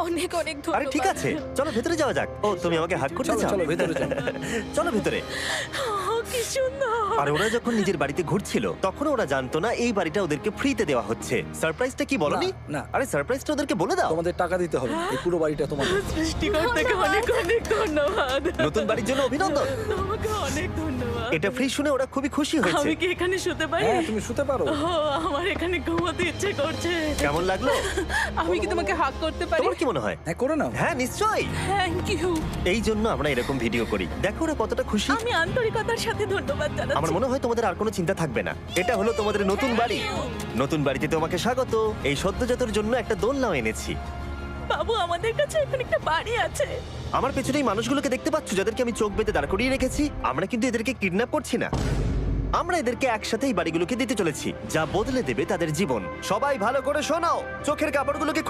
অনেক অনেক আরে ধন্যবাদ। ঠিক আছে, চলো ভেতরে যাওয়া যাক। ও তুমি আমাকে হাগ করতে চলো চাও? চলো ভেতরে চলো। চলো ভেতরে। কি সুন্দর। আর ওরা যখন নিজের বাড়িতে ঘুরছিল তখন ওরা জানতো না এই বাড়িটা ওদেরকে ফ্রিতে দেওয়া হচ্ছে। সারপ্রাইজটা কি বলনি? না, না। আরে সারপ্রাইজটা ওদেরকে বলে দাও। তোমাদের টাকা দিতে হবে না, এই পুরো বাড়িটা তোমাদের। সৃষ্টিকর্তাকে অনেক অনেক ধন্যবাদ। নতুন বাড়ির জন্য অভিনন্দন। তোমাকে অনেক ধন্যবাদ। এটা ফ্রি শুনে ওরা খুবই খুশি হয়েছে। আমি কি এখানে শুতে পারি? হ্যাঁ তুমি শুতে পারো। ও, আমার এখানে ঘুমোতে ইচ্ছে করছে। কেমন লাগলো? আমি কি তোমাকে হাগ করতে পারি? তোমার কি মনে হয়? হ্যাঁ করে নাও। হ্যাঁ নিশ্চয়ই। Thank you. এই জন্য আমরা এরকম ভিডিও করি। দেখো ওরা কতটা খুশি। আমি আন্তরিকতার সাথে ধন্যবাদ আমার জানাচ্ছি। মনে হয় তোমাদের আর কোনো চিন্তা থাকবে না। এটা হলো তোমাদের নতুন বাড়ি। নতুন বাড়িতে তোমাকে স্বাগত। এই সদ্যজাতর জন্য একটা দোলনাও এনেছি। বাবু, আমাদের কাছে এখানে একটা বাড়ি আছে। আমার পেছনে এই মানুষগুলোকে দেখতে পাচ্ছ যাদেরকে আমি চোখ বেঁধে দাঁড় করিয়ে রেখেছি? আমরা কিন্তু এদেরকে কিডন্যাপ করছি না। আমরা এদেরকে একসাথে এই বাড়িগুলোকে দিতে চলেছি, যা বদলে দেবে তাদের জীবন। সবাই ভালো করে শোনাও, চোখের কাপড়গুলোকে